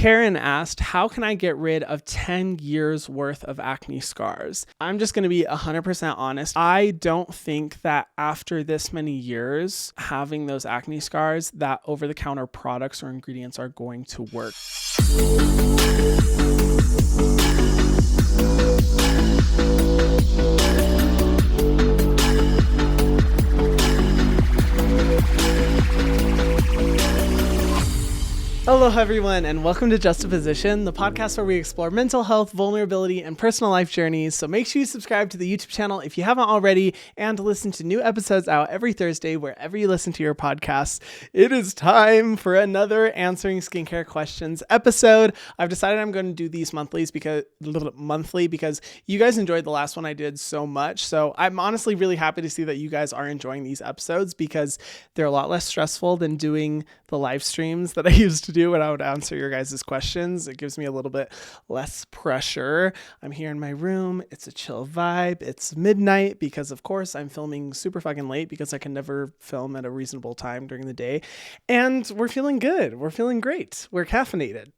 Karen asked, how can I get rid of 10 years worth of acne scars? I'm just going to be 100% honest. I don't think that after this many years having those acne scars, that over-the-counter products or ingredients are going to work. Hello everyone, and welcome to Justaposition, the podcast where we explore mental health, vulnerability, and personal life journeys. So make sure you subscribe to the YouTube channel if you haven't already, and listen to new episodes out every Thursday wherever you listen to your podcasts. It is time for another Answering Skincare Questions episode. I've decided I'm going to do these monthly because you guys enjoyed the last one I did so much. So I'm honestly really happy to see that you guys are enjoying these episodes because they're a lot less stressful than doing the live streams that I used to do when I would answer your guys' questions. It gives me a little bit less pressure. I'm here in my room. It's a chill vibe. It's midnight because, of course, I'm filming super fucking late because I can never film at a reasonable time during the day. And we're feeling good. We're feeling great. We're caffeinated.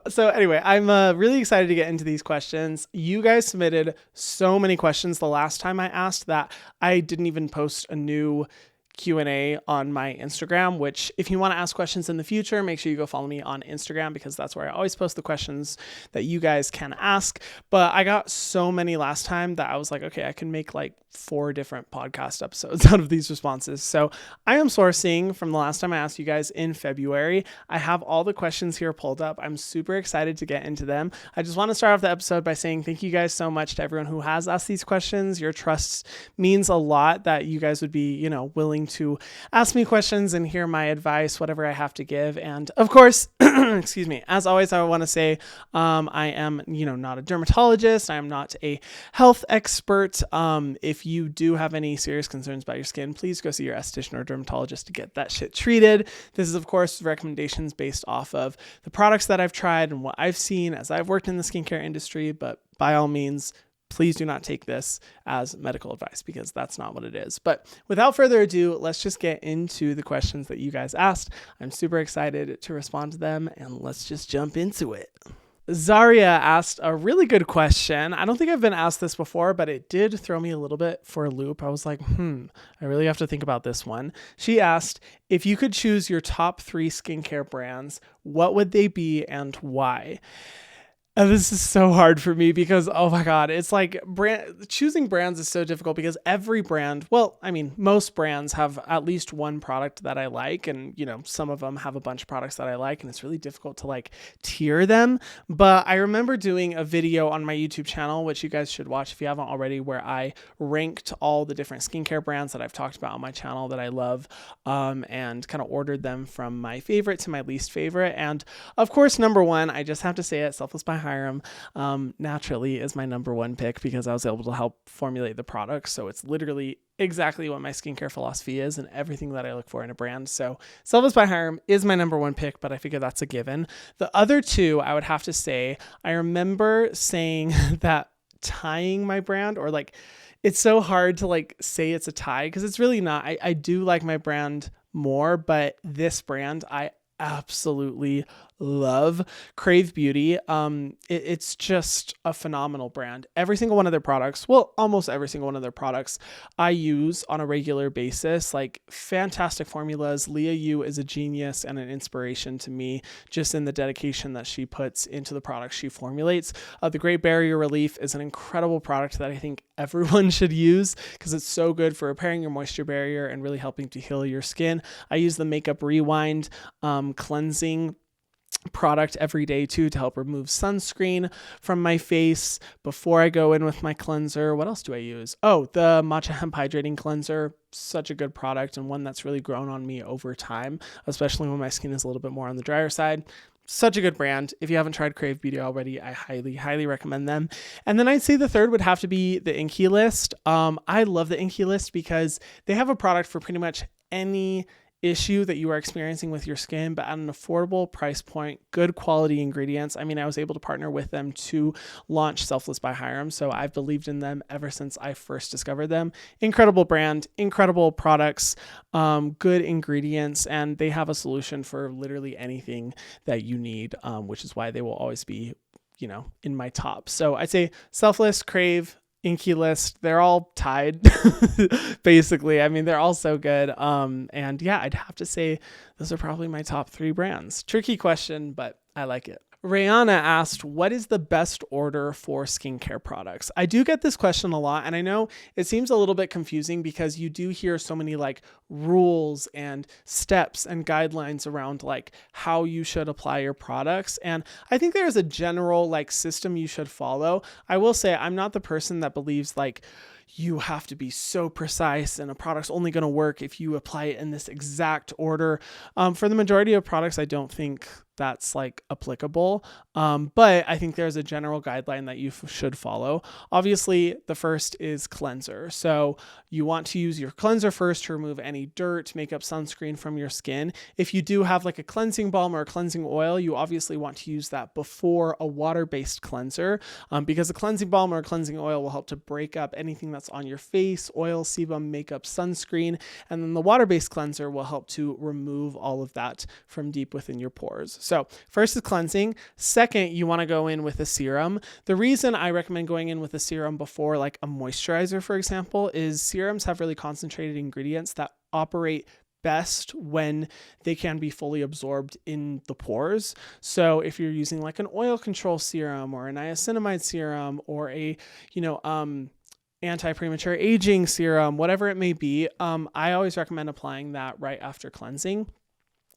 So anyway, I'm really excited to get into these questions. You guys submitted so many questions the last time I asked that I didn't even post a new Q&A on my Instagram, which if you want to ask questions in the future, make sure you go follow me on Instagram because that's where I always post the questions that you guys can ask. But I got so many last time that I was like, okay, I can make like 4 different podcast episodes out of these responses. So I am sourcing from the last time I asked you guys in February. I have all the questions here pulled up. I'm super excited to get into them. I just want to start off the episode by saying thank you guys so much to everyone who has asked these questions. Your trust means a lot that you guys would be, willing to ask me questions and hear my advice, whatever I have to give. And of course, excuse me, as always, I want to say I am, not a dermatologist. I am not a health expert. If you do have any serious concerns about your skin, please go see your esthetician or dermatologist to get that shit treated. This is, of course, recommendations based off of the products that I've tried and what I've seen as I've worked in the skincare industry. But by all means, please do not take this as medical advice because that's not what it is. But without further ado, let's just get into the questions that you guys asked. I'm super excited to respond to them, and let's just jump into it. Zaria asked a really good question. I don't think I've been asked this before, but it did throw me a little bit for a loop. I was like, I really have to think about this one. She asked, if you could choose your top 3 skincare brands, what would they be and why? And this is so hard for me because, oh my God, it's like choosing brands is so difficult because every brand, most brands have at least one product that I like. And, some of them have a bunch of products that I like, and it's really difficult to tier them. But I remember doing a video on my YouTube channel, which you guys should watch if you haven't already, where I ranked all the different skincare brands that I've talked about on my channel that I love, and kind of ordered them from my favorite to my least favorite. And of course, number 1, I just have to say it, Selfless by Hyram, naturally is my number 1 pick because I was able to help formulate the product. So it's literally exactly what my skincare philosophy is and everything that I look for in a brand. So Selfless by Hyram is my number 1 pick, but I figure that's a given. The other 2, I would have to say, I remember saying that tying my brand, or it's so hard to say it's a tie because it's really not. I do like my brand more, but this brand I absolutely love. Crave Beauty. It's just a phenomenal brand. Every single one of their products, almost every single one of their products I use on a regular basis, fantastic formulas. Leah Yu is a genius and an inspiration to me just in the dedication that she puts into the products she formulates. The Great Barrier Relief is an incredible product that I think everyone should use because it's so good for repairing your moisture barrier and really helping to heal your skin. I use the Makeup Rewind cleansing product every day too to help remove sunscreen from my face before I go in with my cleanser. What else do I use? The Matcha Hemp Hydrating Cleanser. Such a good product and one that's really grown on me over time, especially when my skin is a little bit more on the drier side. Such a good brand. If you haven't tried Crave Beauty already, I highly, highly recommend them. And then I'd say the third would have to be the Inkey List. I love the Inkey List because they have a product for pretty much any issue that you are experiencing with your skin, but at an affordable price point, good quality ingredients. I mean, I was able to partner with them to launch Selfless by Hyram, so I've believed in them ever since I first discovered them. Incredible brand, incredible products, good ingredients, and they have a solution for literally anything that you need, which is why they will always be, in my top. So I'd say Selfless, Crave, Inky List, they're all tied basically. I mean, they're all so good. And yeah, I'd have to say those are probably my top 3 brands. Tricky question, but I like it. Rihanna asked, what is the best order for skincare products? I do get this question a lot, and I know it seems a little bit confusing because you do hear so many like rules and steps and guidelines around like how you should apply your products. And I think there's a general like system you should follow. I will say I'm not the person that believes like you have to be so precise and a product's only going to work if you apply it in this exact order. For the majority of products, I don't think that's like applicable. But I think there's a general guideline that you should follow. Obviously, the first is cleanser. So you want to use your cleanser first to remove any dirt, makeup, sunscreen from your skin. If you do have like a cleansing balm or a cleansing oil, you obviously want to use that before a water-based cleanser, because a cleansing balm or a cleansing oil will help to break up anything that's on your face, oil, sebum, makeup, sunscreen, and then the water-based cleanser will help to remove all of that from deep within your pores. So first is cleansing. Second, you want to go in with a serum. The reason I recommend going in with a serum before like a moisturizer, for example, is serums have really concentrated ingredients that operate best when they can be fully absorbed in the pores. So if you're using like an oil control serum or a niacinamide serum or a, anti-premature aging serum, whatever it may be, I always recommend applying that right after cleansing,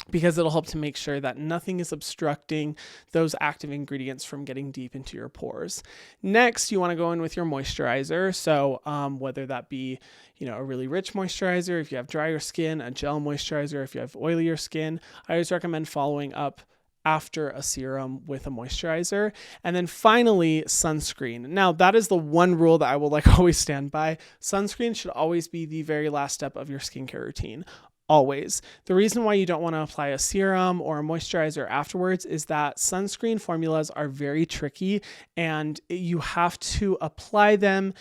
because it'll help to make sure that nothing is obstructing those active ingredients from getting deep into your pores. Next, you want to go in with your moisturizer. So whether that be, a really rich moisturizer, if you have drier skin, a gel moisturizer, if you have oilier skin, I always recommend following up after a serum with a moisturizer. And then finally, sunscreen. Now, that is the one rule that I will always stand by. Sunscreen should always be the very last step of your skincare routine. Always. The reason why you don't want to apply a serum or a moisturizer afterwards is that sunscreen formulas are very tricky and you have to apply them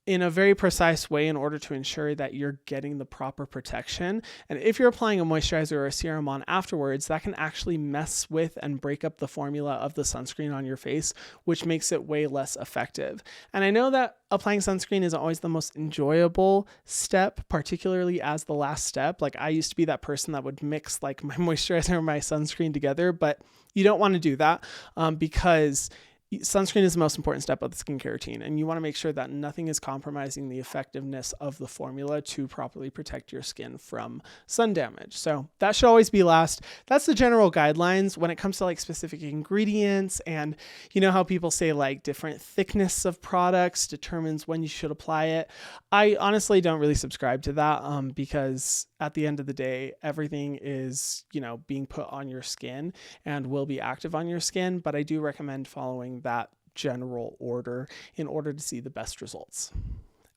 in a very precise way in order to ensure that you're getting the proper protection. And if you're applying a moisturizer or a serum on afterwards, that can actually mess with and break up the formula of the sunscreen on your face, which makes it way less effective. And I know that applying sunscreen isn't always the most enjoyable step, particularly as the last step. Like I used to be that person that would mix like my moisturizer and my sunscreen together, but you don't want to do that because sunscreen is the most important step of the skincare routine, and you want to make sure that nothing is compromising the effectiveness of the formula to properly protect your skin from sun damage. So that should always be last. That's the general guidelines when it comes to like specific ingredients, and how people say like different thickness of products determines when you should apply it. I honestly don't really subscribe to that because at the end of the day, everything is, being put on your skin and will be active on your skin, but I do recommend following that general order in order to see the best results.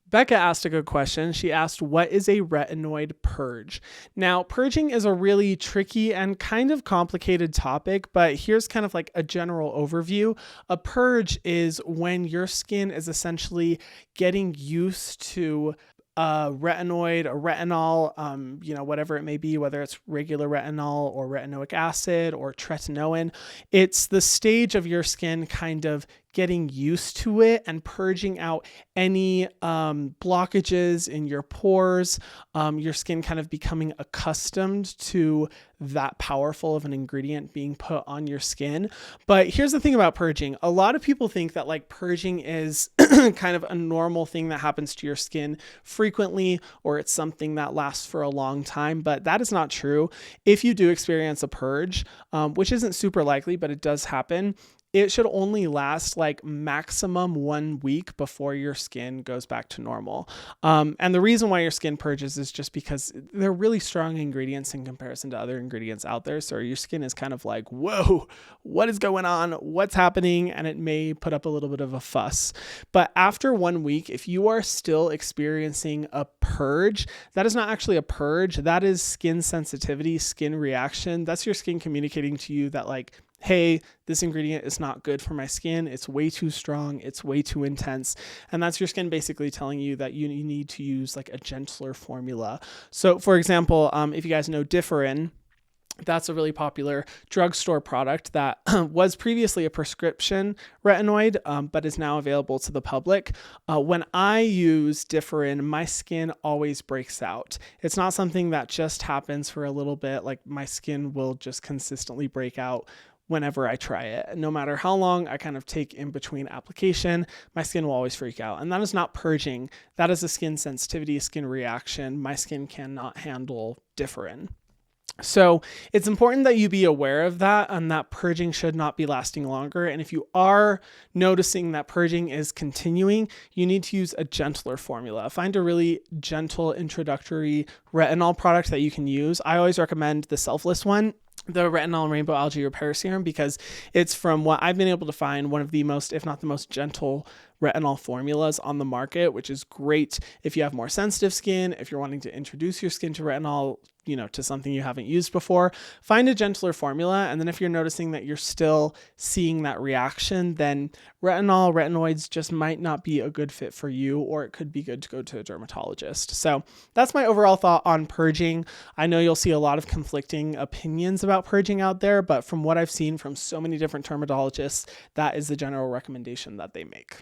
Becca asked a good question. She asked, what is a retinoid purge? Now, purging is a really tricky and kind of complicated topic, but here's kind of like a general overview. A purge is when your skin is essentially getting used to retinoid or retinol, whatever it may be, whether it's regular retinol or retinoic acid or tretinoin. It's the stage of your skin kind of getting used to it and purging out any blockages in your pores, your skin kind of becoming accustomed to that powerful of an ingredient being put on your skin. But here's the thing about purging. A lot of people think that like purging is kind of a normal thing that happens to your skin frequently, or it's something that lasts for a long time, but that is not true. If you do experience a purge, which isn't super likely, but it does happen, it should only last like maximum 1 week before your skin goes back to normal. And the reason why your skin purges is just because they're really strong ingredients in comparison to other ingredients out there. So your skin is kind of like, whoa, what is going on? What's happening? And it may put up a little bit of a fuss. But after 1 week, if you are still experiencing a purge, that is not actually a purge. That is skin sensitivity, skin reaction. That's your skin communicating to you that like, hey, this ingredient is not good for my skin. It's way too strong. It's way too intense. And that's your skin basically telling you that you need to use like a gentler formula. So for example, if you guys know Differin, that's a really popular drugstore product that was previously a prescription retinoid, but is now available to the public. When I use Differin, my skin always breaks out. It's not something that just happens for a little bit. Like my skin will just consistently break out whenever I try it. No matter how long I kind of take in between application, my skin will always freak out. And that is not purging. That is a skin sensitivity, skin reaction. My skin cannot handle Differin. So it's important that you be aware of that, and that purging should not be lasting longer. And if you are noticing that purging is continuing, you need to use a gentler formula. Find a really gentle introductory retinol product that you can use. I always recommend the Selfless one, the Retinol Rainbow Algae Repair Serum, because it's, from what I've been able to find, one of the most, if not the most gentle retinol formulas on the market, which is great if you have more sensitive skin, if you're wanting to introduce your skin to retinol, to something you haven't used before. Find a gentler formula. And then if you're noticing that you're still seeing that reaction, then retinoids just might not be a good fit for you, or it could be good to go to a dermatologist. So that's my overall thought on purging. I know you'll see a lot of conflicting opinions about purging out there, but from what I've seen from so many different dermatologists, that is the general recommendation that they make.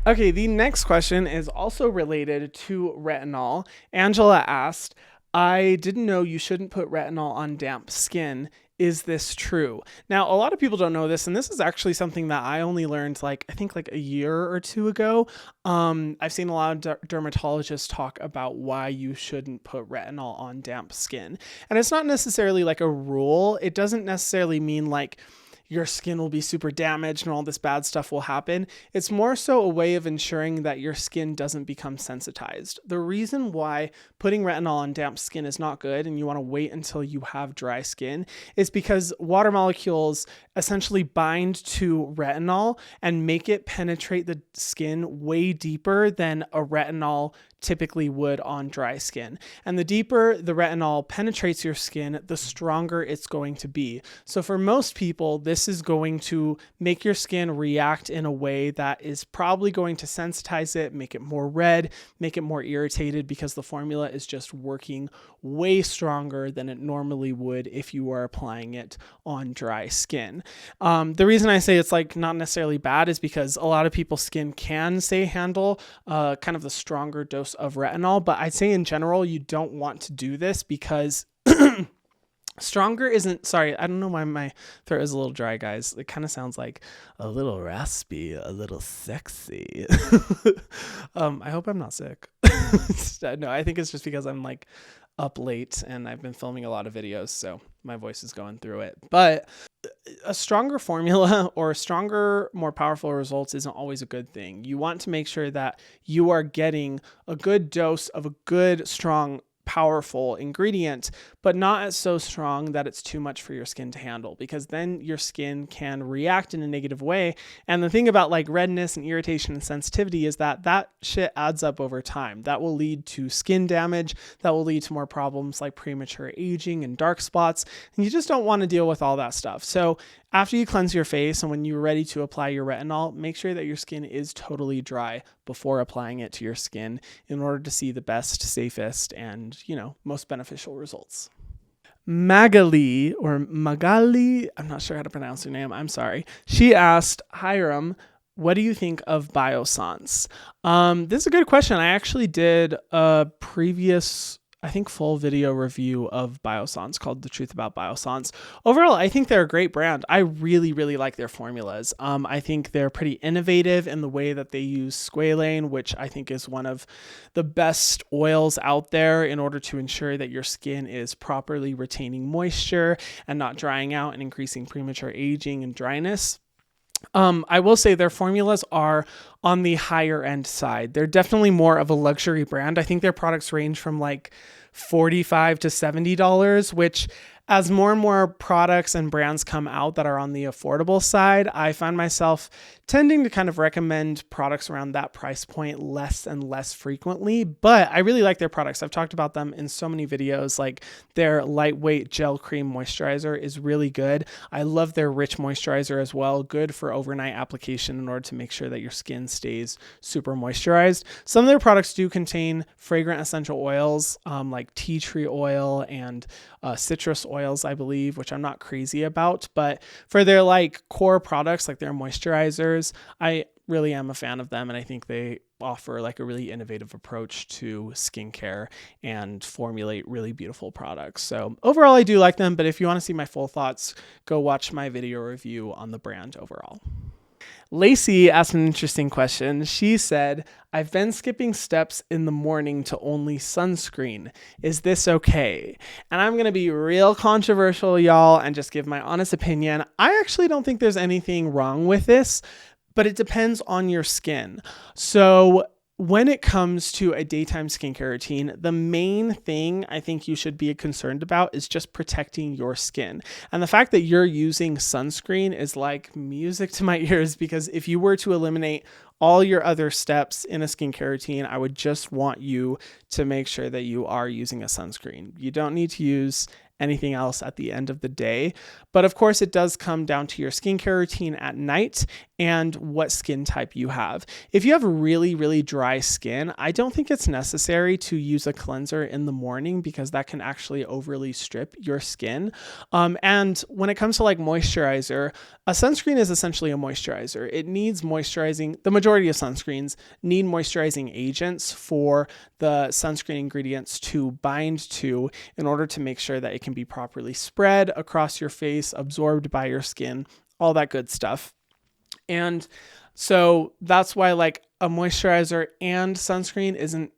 Okay, the next question is also related to retinol. Angela asked, I didn't know you shouldn't put retinol on damp skin. Is this true? Now, a lot of people don't know this, and this is actually something that I only learned I think a year or two ago. I've seen a lot of dermatologists talk about why you shouldn't put retinol on damp skin. And it's not necessarily like a rule. It doesn't necessarily mean like your skin will be super damaged and all this bad stuff will happen. It's more so a way of ensuring that your skin doesn't become sensitized. The reason why putting retinol on damp skin is not good, and you want to wait until you have dry skin, is because water molecules essentially bind to retinol and make it penetrate the skin way deeper than a retinol typically would on dry skin. And the deeper the retinol penetrates your skin, the stronger it's going to be. So for most people, this is going to make your skin react in a way that is probably going to sensitize it, make it more red, make it more irritated, because the formula is just working way stronger than it normally would if you were applying it on dry skin. The reason I say it's not necessarily bad is because a lot of people's skin can handle kind of the stronger dose of retinol, but I'd say in general, you don't want to do this because stronger isn't, sorry, I don't know why my throat is a little dry, guys. It kind of sounds like a little raspy, a little sexy. I hope I'm not sick. No, I think it's just because I'm up late and I've been filming a lot of videos, so my voice is going through it. But a stronger formula or stronger, more powerful results isn't always a good thing. You want to make sure that you are getting a good dose of a good, strong, powerful ingredient, but not so strong that it's too much for your skin to handle, because then your skin can react in a negative way. And the thing about redness and irritation and sensitivity is that shit adds up over time. That will lead to skin damage. That will lead to more problems like premature aging and dark spots. And you just don't want to deal with all that stuff. So after you cleanse your face and when you're ready to apply your retinol, make sure that your skin is totally dry before applying it to your skin in order to see the best, safest, and, most beneficial results. Magali, I'm not sure how to pronounce her name, I'm sorry. She asked, Hyram, what do you think of Biossance? This is a good question. I actually did a previous I think, full video review of Biossance called The Truth About Biossance. Overall, I think they're a great brand. I really, really like their formulas. I think they're pretty innovative in the way that they use squalane, which I think is one of the best oils out there in order to ensure that your skin is properly retaining moisture and not drying out and increasing premature aging and dryness. I will say their formulas are on the higher end side. They're definitely more of a luxury brand. I think their products range from like $45 to $70, which, as more and more products and brands come out that are on the affordable side, I find myself tending to kind of recommend products around that price point less and less frequently. But I really like their products. I've talked about them in so many videos. Like their lightweight gel cream moisturizer is really good. I love their rich moisturizer as well. Good for overnight application in order to make sure that your skin stays super moisturized. Some of their products do contain fragrant essential oils, like tea tree oil and citrus oils, I believe, which I'm not crazy about. But for their like core products, like their moisturizers, I really am a fan of them. And I think they offer like a really innovative approach to skincare and formulate really beautiful products. So overall, I do like them. But if you want to see my full thoughts, go watch my video review on the brand overall. Lacey asked an interesting question. She said, I've been skipping steps in the morning to only sunscreen. Is this okay? And I'm going to be real controversial, y'all, and just give my honest opinion. I actually don't think there's anything wrong with this, but it depends on your skin. So when it comes to a daytime skincare routine, the main thing I think you should be concerned about is just protecting your skin. And the fact that you're using sunscreen is like music to my ears, because if you were to eliminate all your other steps in a skincare routine, I would just want you to make sure that you are using a sunscreen. You don't need to use anything else at the end of the day. But of course, it does come down to your skincare routine at night and what skin type you have. If you have really, really dry skin, I don't think it's necessary to use a cleanser in the morning, because that can actually overly strip your skin. And when it comes to like moisturizer, a sunscreen is essentially a moisturizer. It needs moisturizing. The majority of sunscreens need moisturizing agents for the sunscreen ingredients to bind to in order to make sure that it can be properly spread across your face, absorbed by your skin, all that good stuff. And so that's why like a moisturizer and sunscreen isn't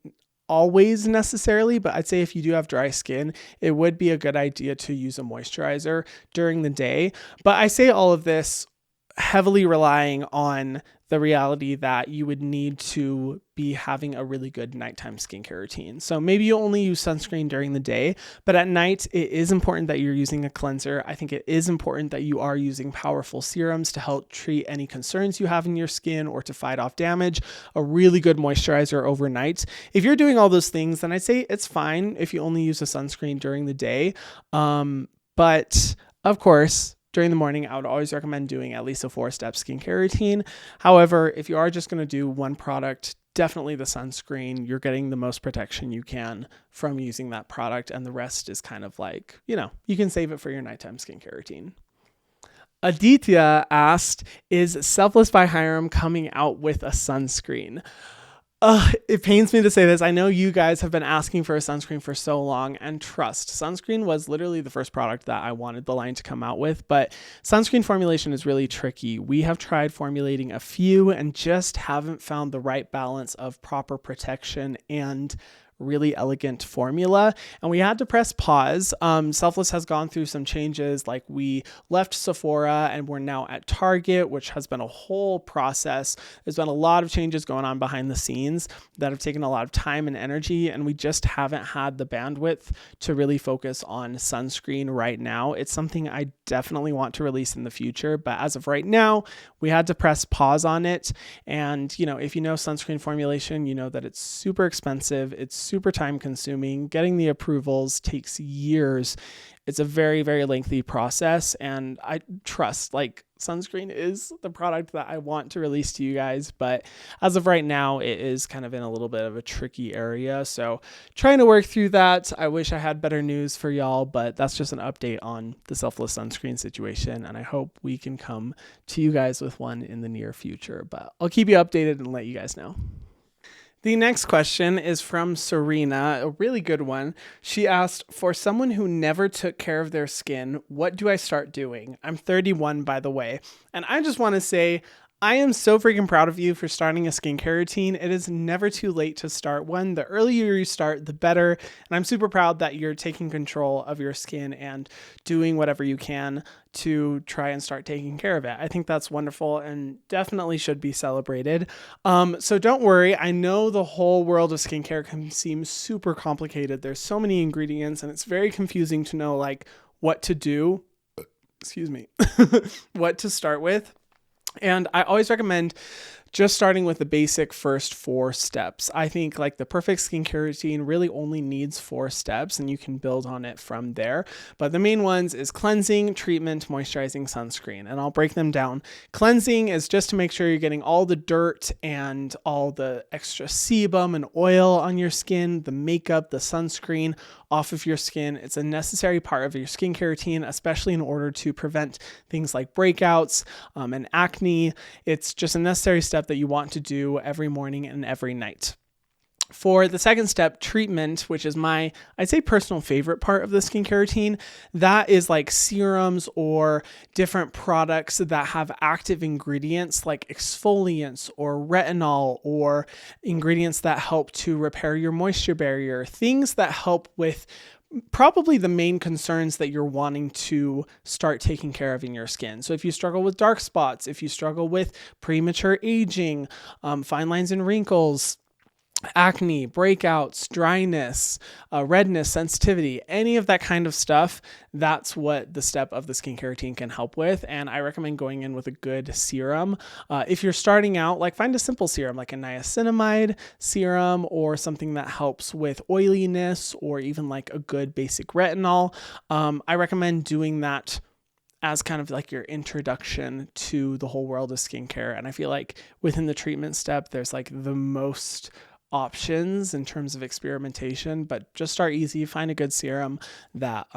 always necessarily, but I'd say if you do have dry skin, it would be a good idea to use a moisturizer during the day. But I say all of this heavily relying on the reality that you would need to be having a really good nighttime skincare routine. So maybe you only use sunscreen during the day, but at night it is important that you're using a cleanser. I think it is important that you are using powerful serums to help treat any concerns you have in your skin or to fight off damage. A really good moisturizer overnight. If you're doing all those things, then I'd say it's fine if you only use a sunscreen during the day. But of course, during the morning, I would always recommend doing at least a 4-step skincare routine. However, if you are just going to do one product, definitely the sunscreen. You're getting the most protection you can from using that product, and the rest is kind of like, you can save it for your nighttime skincare routine. Aditya asked, is Selfless by Hyram coming out with a sunscreen? It pains me to say this. I know you guys have been asking for a sunscreen for so long, and trust, sunscreen was literally the first product that I wanted the line to come out with, but sunscreen formulation is really tricky. We have tried formulating a few and just haven't found the right balance of proper protection and really elegant formula, and we had to press pause. Selfless has gone through some changes, like we left Sephora and we're now at Target, which has been a whole process. There's been a lot of changes going on behind the scenes that have taken a lot of time and energy, and we just haven't had the bandwidth to really focus on sunscreen right now. It's something I definitely want to release in the future, but as of right now, we had to press pause on it. And if you know sunscreen formulation, you know that it's super expensive. It's super time consuming. Getting the approvals takes years. It's a very, very lengthy process, and I trust sunscreen is the product that I want to release to you guys, but as of right now, it is kind of in a little bit of a tricky area. So trying to work through that. I wish I had better news for y'all, but that's just an update on the Selfless sunscreen situation, and I hope we can come to you guys with one in the near future, but I'll keep you updated and let you guys know. The next question is from Serena, a really good one. She asked, for someone who never took care of their skin, what do I start doing? I'm 31, by the way. And I just want to say, I am so freaking proud of you for starting a skincare routine. It is never too late to start one. The earlier you start, the better. And I'm super proud that you're taking control of your skin and doing whatever you can to try and start taking care of it. I think that's wonderful and definitely should be celebrated. So don't worry. I know the whole world of skincare can seem super complicated. There's so many ingredients and it's very confusing to know like what to do. Excuse me. What to start with. And I always recommend just starting with the basic first 4 steps. I think like the perfect skincare routine really only needs 4 steps and you can build on it from there. But the main ones is cleansing, treatment, moisturizing, sunscreen. And I'll break them down. Cleansing is just to make sure you're getting all the dirt and all the extra sebum and oil on your skin, the makeup, the sunscreen off of your skin. It's a necessary part of your skincare routine, especially in order to prevent things like breakouts and acne. It's just a necessary step that you want to do every morning and every night. For the second step, treatment, which is my, I'd say, personal favorite part of the skincare routine, that is like serums or different products that have active ingredients like exfoliants or retinol or ingredients that help to repair your moisture barrier, things that help with probably the main concerns that you're wanting to start taking care of in your skin. So if you struggle with dark spots, if you struggle with premature aging, fine lines and wrinkles, acne, breakouts, dryness, redness, sensitivity, any of that kind of stuff, that's what the step of the skincare routine can help with. And I recommend going in with a good serum. If you're starting out, like find a simple serum, like a niacinamide serum or something that helps with oiliness or even like a good basic retinol. I recommend doing that as kind of like your introduction to the whole world of skincare. And I feel like within the treatment step, there's like the most options in terms of experimentation, but just start easy, find a good serum that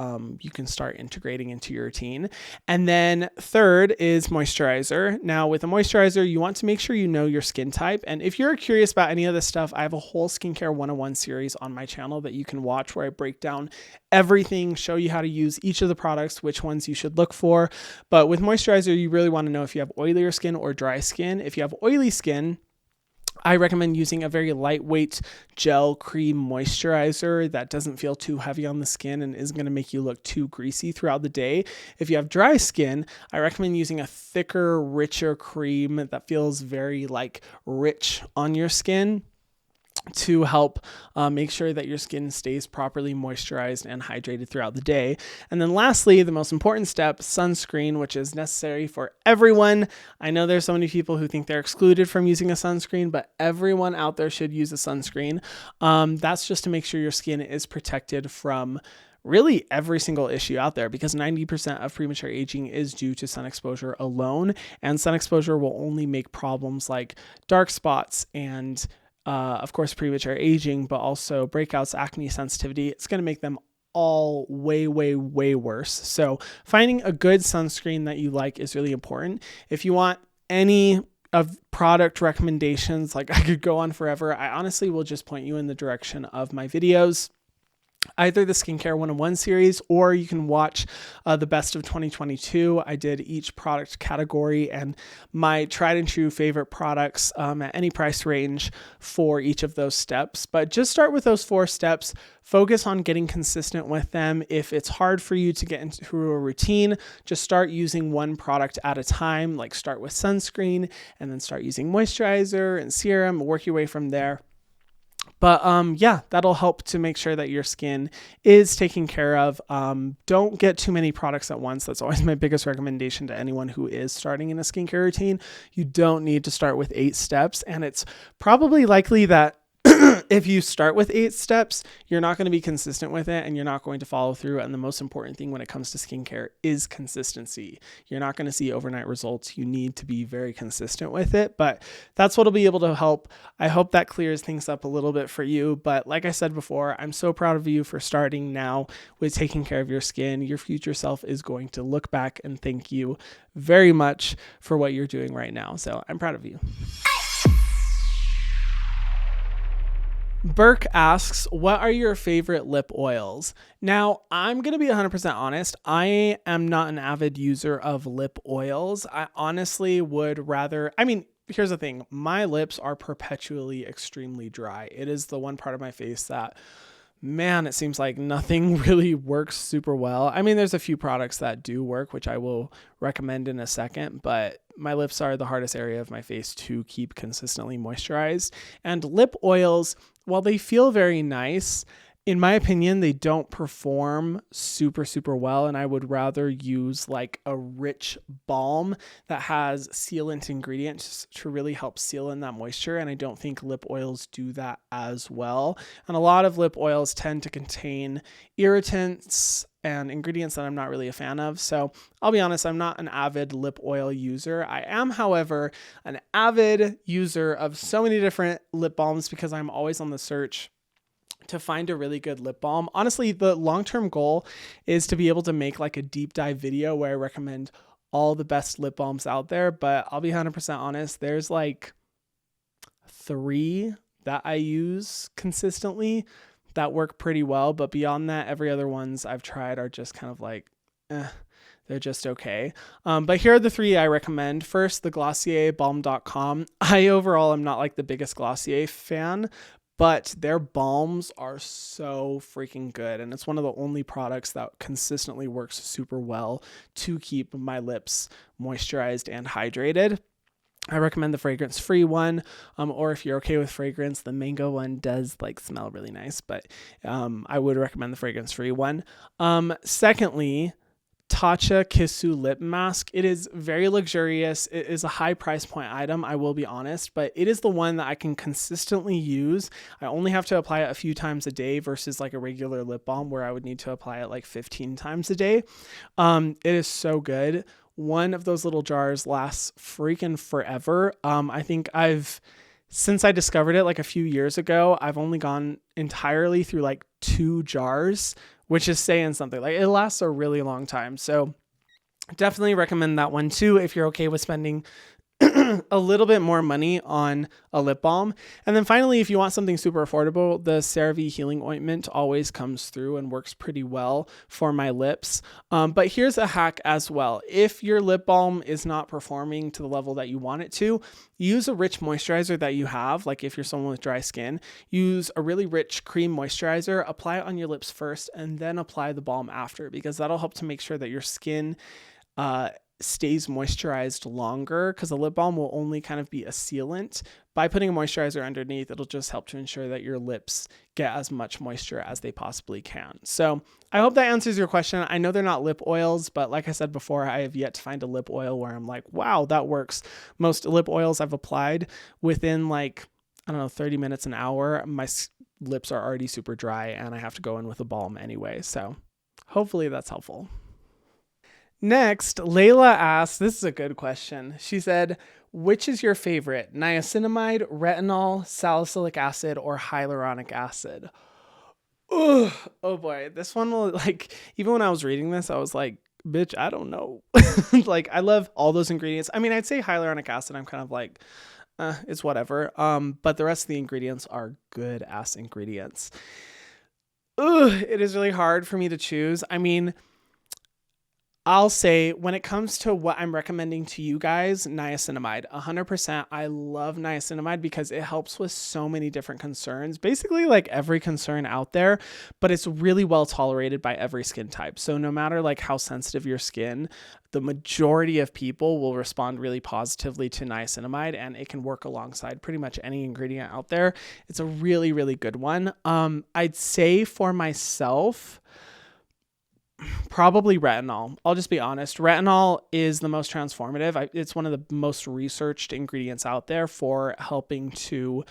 you can start integrating into your routine. And then third is moisturizer. Now with a moisturizer, you want to make sure you know your skin type. And if you're curious about any of this stuff, I have a whole skincare 101 series on my channel that you can watch where I break down everything, show you how to use each of the products, which ones you should look for. But with moisturizer, you really want to know if you have oilier skin or dry skin. If you have oily skin, I recommend using a very lightweight gel cream moisturizer that doesn't feel too heavy on the skin and isn't going to make you look too greasy throughout the day. If you have dry skin, I recommend using a thicker, richer cream that feels very like rich on your skin to help make sure that your skin stays properly moisturized and hydrated throughout the day. And then lastly, the most important step, sunscreen, which is necessary for everyone. I know there's so many people who think they're excluded from using a sunscreen, but everyone out there should use a sunscreen. That's just to make sure your skin is protected from really every single issue out there, because 90% of premature aging is due to sun exposure alone. And sun exposure will only make problems like dark spots and of course, premature aging, but also breakouts, acne, sensitivity. It's going to make them all way, way, way worse. So finding a good sunscreen that you like is really important. If you want any of product recommendations, like I could go on forever, I honestly will just point you in the direction of my videos. Either the Skincare 101 series, or you can watch the best of 2022. I did each product category and my tried and true favorite products at any price range for each of those steps. But just start with those 4 steps. Focus on getting consistent with them. If it's hard for you to get into a routine, just start using one product at a time. Like start with sunscreen and then start using moisturizer and serum, work your way from there. But yeah, that'll help to make sure that your skin is taken care of. Don't get too many products at once. That's always my biggest recommendation to anyone who is starting in a skincare routine. You don't need to start with 8 steps. And it's probably likely that if you start with 8 steps, you're not going to be consistent with it and you're not going to follow through. And the most important thing when it comes to skincare is consistency. You're not going to see overnight results. You need to be very consistent with it, but that's what'll be able to help. I hope that clears things up a little bit for you. But like I said before, I'm so proud of you for starting now with taking care of your skin. Your future self is going to look back and thank you very much for what you're doing right now. So I'm proud of you. Burke asks, what are your favorite lip oils? Now, I'm going to be 100% honest. I am not an avid user of lip oils. I honestly would rather, here's the thing. My lips are perpetually extremely dry. It is the one part of my face that, man, it seems like nothing really works super well. There's a few products that do work, which I will recommend in a second, but my lips are the hardest area of my face to keep consistently moisturized. And lip oils, while they feel very nice, in my opinion, they don't perform super, super well. And I would rather use like a rich balm that has sealant ingredients to really help seal in that moisture. And I don't think lip oils do that as well. And a lot of lip oils tend to contain irritants and ingredients that I'm not really a fan of. So I'll be honest, I'm not an avid lip oil user. I am, however, an avid user of so many different lip balms because I'm always on the search to find a really good lip balm. Honestly, the long-term goal is to be able to make like a deep dive video where I recommend all the best lip balms out there. But I'll be 100% honest, there's like 3 that I use consistently that work pretty well. But beyond that, every other ones I've tried are just kind of like, they're just okay. But here are the 3 I recommend. First, the Glossier Balm.com. I overall am not like the biggest Glossier fan, but their balms are so freaking good. And it's one of the only products that consistently works super well to keep my lips moisturized and hydrated. I recommend the fragrance-free one, or if you're okay with fragrance, the mango one does like smell really nice, but I would recommend the fragrance-free one. Secondly, Tatcha Kisu lip mask. It is very luxurious. It is a high price point item, I will be honest, but it is the one that I can consistently use. I only have to apply it a few times a day versus like a regular lip balm where I would need to apply it like 15 times a day. It is so good. One of those little jars lasts freaking forever. I think since I discovered it like a few years ago, I've only gone entirely through like 2 jars, which is saying something. Like it lasts a really long time. So definitely recommend that one too if you're okay with spending a little bit more money on a lip balm. And then finally, if you want something super affordable, the CeraVe Healing Ointment always comes through and works pretty well for my lips. But here's a hack as well. If your lip balm is not performing to the level that you want it to, use a rich moisturizer that you have. Like if you're someone with dry skin, use a really rich cream moisturizer, apply it on your lips first, and then apply the balm after, because that'll help to make sure that your skin stays moisturized longer, because a lip balm will only kind of be a sealant. By putting a moisturizer underneath, it'll just help to ensure that your lips get as much moisture as they possibly can. So I hope that answers your question. I know they're not lip oils, but like I said before, I have yet to find a lip oil where I'm like, wow, that works. Most lip oils I've applied within like, 30 minutes, an hour, my lips are already super dry and I have to go in with a balm anyway. So hopefully that's helpful. Next, Layla asked, this is a good question. She said, which is your favorite, niacinamide, retinol, salicylic acid, or hyaluronic acid? Ugh, oh boy, this one will even when I was reading this, I was like, bitch, I don't know. Like, I love all those ingredients. I'd say hyaluronic acid, I'm kind of like, it's whatever. But the rest of the ingredients are good ass ingredients. It is really hard for me to choose. I'll say when it comes to what I'm recommending to you guys, niacinamide, 100%. I love niacinamide because it helps with so many different concerns, basically like every concern out there, but it's really well tolerated by every skin type. So no matter like how sensitive your skin, the majority of people will respond really positively to niacinamide, and it can work alongside pretty much any ingredient out there. It's a really, really good one. I'd say for myself, probably retinol. I'll just be honest. Retinol is the most transformative. It's one of the most researched ingredients out there for helping to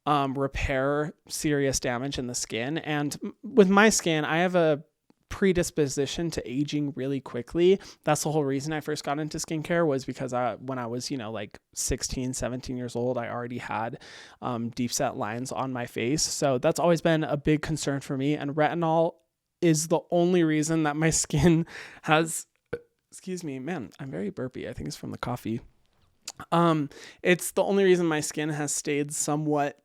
repair serious damage in the skin. And with my skin, I have a predisposition to aging really quickly. That's the whole reason I first got into skincare, was because when I was, like 16, 17 years old, I already had deep set lines on my face. So that's always been a big concern for me. And retinol is the only reason that my skin has, excuse me, man, I'm very burpy. I think it's from the coffee. It's the only reason my skin has stayed somewhat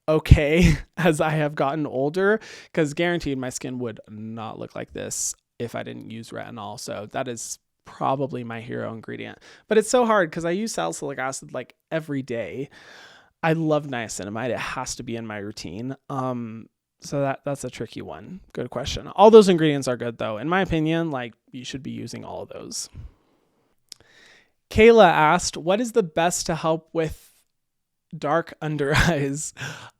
okay as I have gotten older, because guaranteed my skin would not look like this if I didn't use retinol. So that is probably my hero ingredient. But it's so hard because I use salicylic acid like every day. I love niacinamide. It has to be in my routine. So that's a tricky one. Good question. All those ingredients are good though. In my opinion, like you should be using all of those. Kayla asked, what is the best to help with dark under eyes?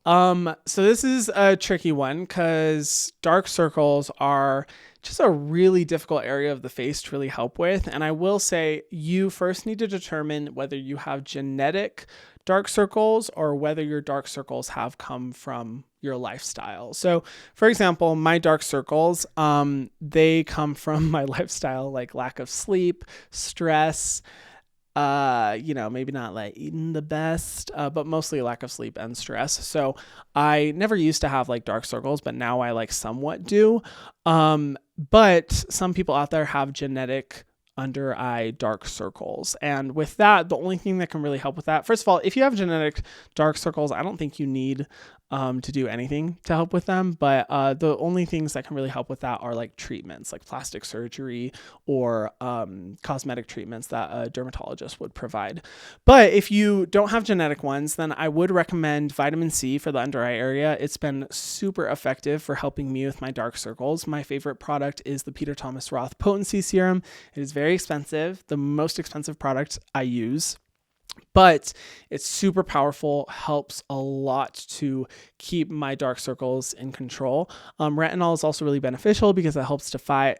So this is a tricky one because dark circles are just a really difficult area of the face to really help with. And I will say you first need to determine whether you have genetic dark circles or whether your dark circles have come from your lifestyle. So for example, my dark circles, they come from my lifestyle, like lack of sleep, stress, maybe not like eating the best, but mostly lack of sleep and stress. So I never used to have like dark circles, but now I like somewhat do. But some people out there have genetic under eye dark circles. And with that, the only thing that can really help with that, first of all, if you have genetic dark circles, I don't think you need to do anything to help with them. But the only things that can really help with that are like treatments, like plastic surgery or cosmetic treatments that a dermatologist would provide. But if you don't have genetic ones, then I would recommend vitamin C for the under eye area. It's been super effective for helping me with my dark circles. My favorite product is the Peter Thomas Roth Potency Serum. It is very expensive, the most expensive product I use. But it's super powerful, helps a lot to keep my dark circles in control. Retinol is also really beneficial because it helps to fade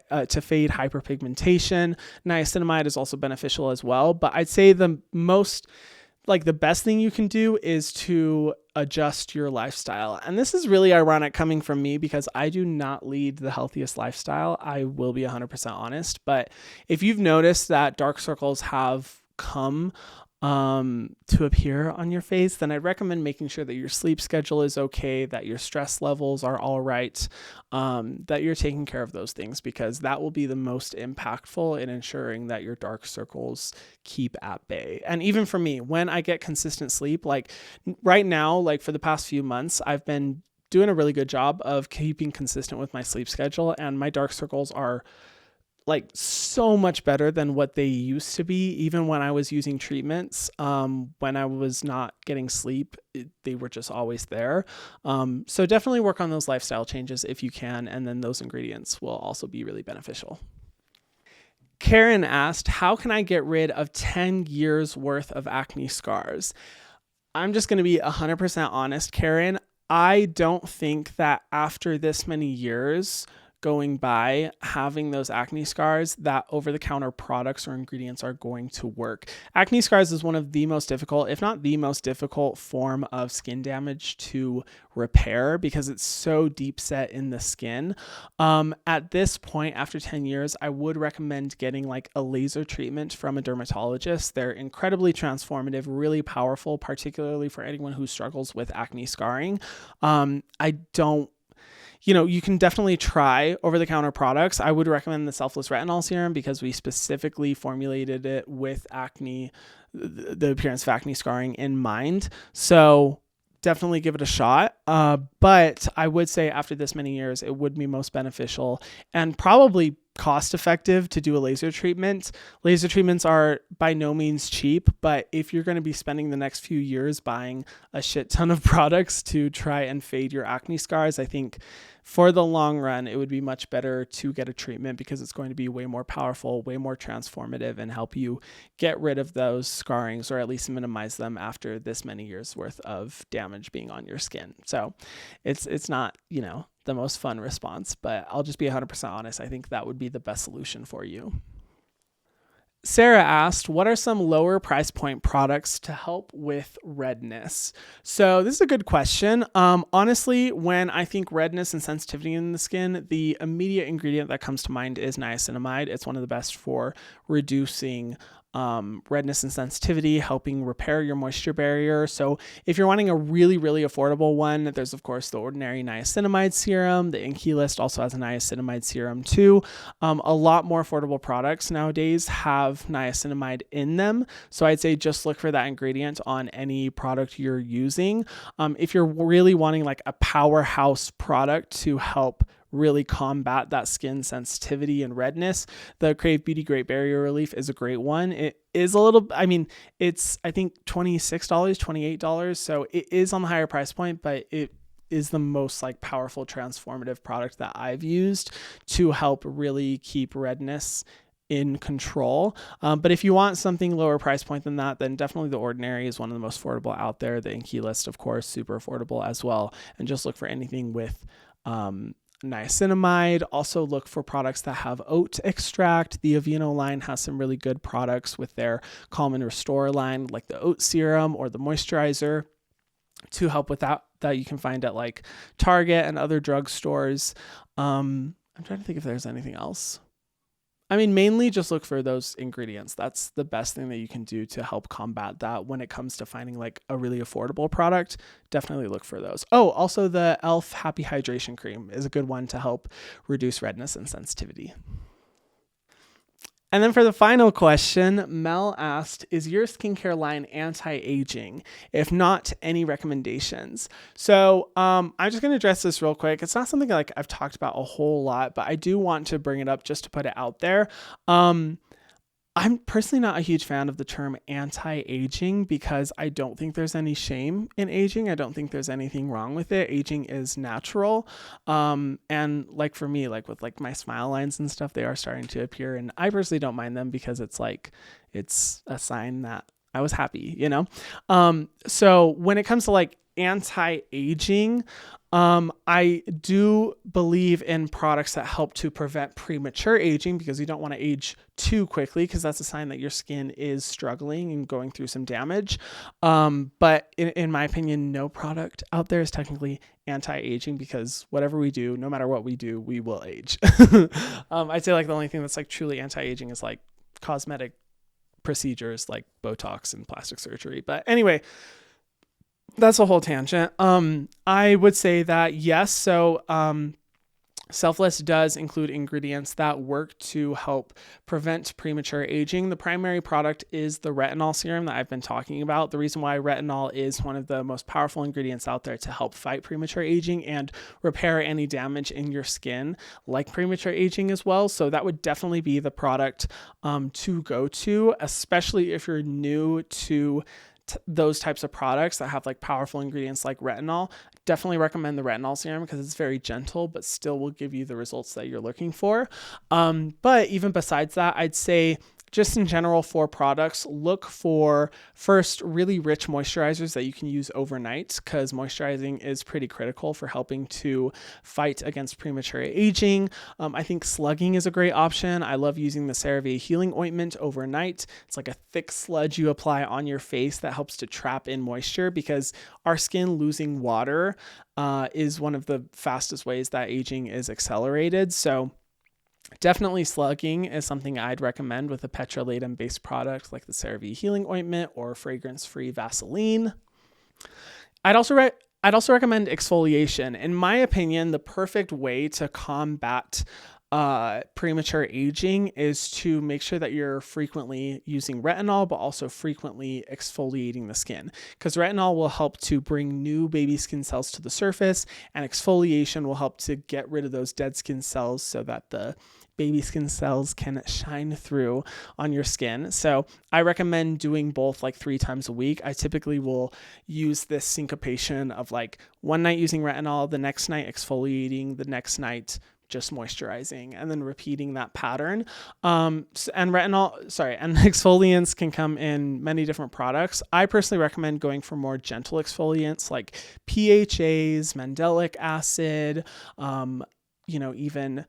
hyperpigmentation. Niacinamide is also beneficial as well. But I'd say the best thing you can do is to adjust your lifestyle. And this is really ironic coming from me because I do not lead the healthiest lifestyle. I will be 100% honest. But if you've noticed that dark circles have come to appear on your face, then I'd recommend making sure that your sleep schedule is okay, that your stress levels are all right, that you're taking care of those things, because that will be the most impactful in ensuring that your dark circles keep at bay. And even for me, when I get consistent sleep, like right now, like for the past few months, I've been doing a really good job of keeping consistent with my sleep schedule, and my dark circles are like so much better than what they used to be. Even when I was using treatments, when I was not getting sleep, they were just always there. So definitely work on those lifestyle changes if you can. And then those ingredients will also be really beneficial. Karen asked, how can I get rid of 10 years worth of acne scars? I'm just going to be 100% honest, Karen. I don't think that after this many years going by having those acne scars, that over-the-counter products or ingredients are going to work. Acne scars is one of the most difficult, if not the most difficult form of skin damage to repair because it's so deep set in the skin. At this point, after 10 years, I would recommend getting like a laser treatment from a dermatologist. They're incredibly transformative, really powerful, particularly for anyone who struggles with acne scarring. You can definitely try over-the-counter products. I would recommend the Selfless Retinol Serum because we specifically formulated it with acne, the appearance of acne scarring in mind. So definitely give it a shot. But I would say after this many years, it would be most beneficial and probably cost effective to do a laser treatment. Laser treatments are by no means cheap, but if you're going to be spending the next few years buying a shit ton of products to try and fade your acne scars, I think for the long run, it would be much better to get a treatment because it's going to be way more powerful, way more transformative, and help you get rid of those scarrings or at least minimize them after this many years worth of damage being on your skin. So it's not, the most fun response, but I'll just be 100% honest. I think that would be the best solution for you. Sarah asked, what are some lower price point products to help with redness? So this is a good question. Honestly, when I think redness and sensitivity in the skin, the immediate ingredient that comes to mind is niacinamide. It's one of the best for reducing redness and sensitivity, helping repair your moisture barrier. So if you're wanting a really, really affordable one, there's of course the ordinary niacinamide serum. The Inkey list also has a niacinamide serum too. A lot more affordable products nowadays have niacinamide in them. So I'd say just look for that ingredient on any product you're using. If you're really wanting like a powerhouse product to help really combat that skin sensitivity and redness, the Crave Beauty Great Barrier Relief is a great one. It is a little, it's, I think $26, $28. So it is on the higher price point, but it is the most like powerful transformative product that I've used to help really keep redness in control. But if you want something lower price point than that, then definitely The Ordinary is one of the most affordable out there. The Inkey list, of course, super affordable as well. And just look for anything with niacinamide. Also look for products that have oat extract. The Aveeno line has some really good products with their Calm and Restore line, like the oat serum or the moisturizer to help with that you can find at like Target and other drugstores. I'm trying to think if there's anything else. Mainly just look for those ingredients. That's the best thing that you can do to help combat that when it comes to finding like a really affordable product. Definitely look for those. Oh, also the e.l.f. Happy Hydration Cream is a good one to help reduce redness and sensitivity. And then for the final question, Mel asked, is your skincare line anti-aging? If not, any recommendations? So I'm just going to address this real quick. It's not something like I've talked about a whole lot, but I do want to bring it up just to put it out there. I'm personally not a huge fan of the term anti-aging because I don't think there's any shame in aging. I don't think there's anything wrong with it. Aging is natural. And like for me, like with like my smile lines and stuff, they are starting to appear, and I personally don't mind them because it's like, it's a sign that I was happy, you know? So when it comes to like anti-aging, I do believe in products that help to prevent premature aging because you don't want to age too quickly because that's a sign that your skin is struggling and going through some damage. But in my opinion, no product out there is technically anti-aging because whatever we do, no matter what we do, we will age. I'd say like the only thing that's like truly anti-aging is like cosmetic procedures like Botox and plastic surgery. But anyway, that's a whole tangent. I would say that yes. So, Selfless does include ingredients that work to help prevent premature aging. The primary product is the retinol serum that I've been talking about. The reason why retinol is one of the most powerful ingredients out there to help fight premature aging and repair any damage in your skin, like premature aging as well. So that would definitely be the product to go to, especially if you're new to those types of products that have like powerful ingredients like retinol. Definitely recommend the retinol serum because it's very gentle, but still will give you the results that you're looking for. But even besides that, I'd say just in general for products, look for first really rich moisturizers that you can use overnight because moisturizing is pretty critical for helping to fight against premature aging. I think slugging is a great option. I love using the CeraVe Healing Ointment overnight. It's like a thick sludge you apply on your face that helps to trap in moisture because our skin losing water is one of the fastest ways that aging is accelerated. So definitely slugging is something I'd recommend with a petrolatum-based product like the CeraVe Healing Ointment or fragrance-free Vaseline. I'd also recommend exfoliation. In my opinion, the perfect way to combat premature aging is to make sure that you're frequently using retinol, but also frequently exfoliating the skin because retinol will help to bring new baby skin cells to the surface, and exfoliation will help to get rid of those dead skin cells so that the baby skin cells can shine through on your skin. So I recommend doing both like 3 times a week. I typically will use this syncopation of like one night using retinol, the next night exfoliating, the next night just moisturizing, and then repeating that pattern. And exfoliants can come in many different products. I personally recommend going for more gentle exfoliants like PHAs, mandelic acid, even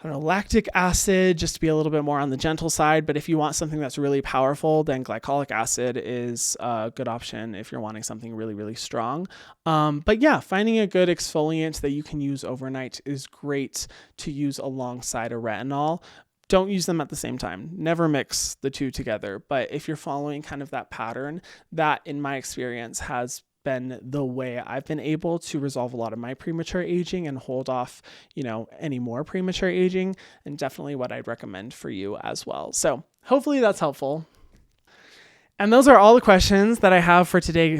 lactic acid, just to be a little bit more on the gentle side. But if you want something that's really powerful, then glycolic acid is a good option if you're wanting something really, really strong. But yeah, finding a good exfoliant that you can use overnight is great to use alongside a retinol. don't use them at the same time. Never mix the two together. But if you're following kind of that pattern, that in my experience has been the way I've been able to resolve a lot of my premature aging and hold off, any more premature aging, and definitely what I'd recommend for you as well. So hopefully that's helpful. And those are all the questions that I have for today.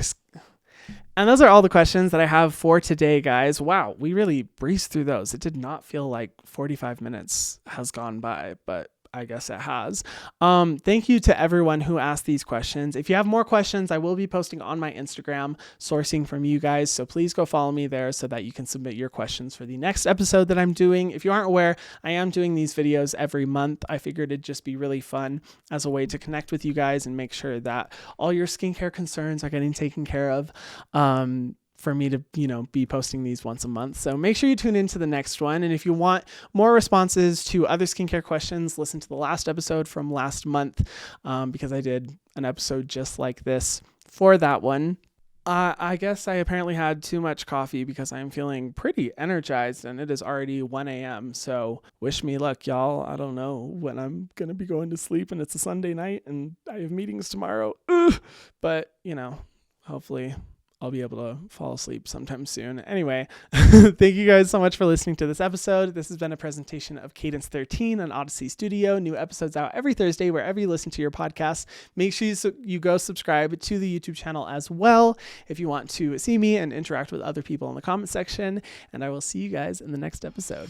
Guys. Wow, we really breezed through those. It did not feel like 45 minutes has gone by, but I guess it has. Thank you to everyone who asked these questions. If you have more questions, I will be posting on my Instagram, sourcing from you guys. So please go follow me there so that you can submit your questions for the next episode that I'm doing. If you aren't aware, I am doing these videos every month. I figured it'd just be really fun as a way to connect with you guys and make sure that all your skincare concerns are getting taken care of. For me to, be posting these once a month. So make sure you tune into the next one. And if you want more responses to other skincare questions, listen to the last episode from last month, because I did an episode just like this for that one. I guess I apparently had too much coffee because I'm feeling pretty energized and it is already 1 a.m. So wish me luck, y'all. I don't know when I'm going to be going to sleep, and it's a Sunday night and I have meetings tomorrow. But, hopefully I'll be able to fall asleep sometime soon. Anyway, thank you guys so much for listening to this episode. This has been a presentation of Cadence 13 on Odyssey Studio. New episodes out every Thursday wherever you listen to your podcasts. Make sure you go subscribe to the YouTube channel as well if you want to see me and interact with other people in the comment section. And I will see you guys in the next episode.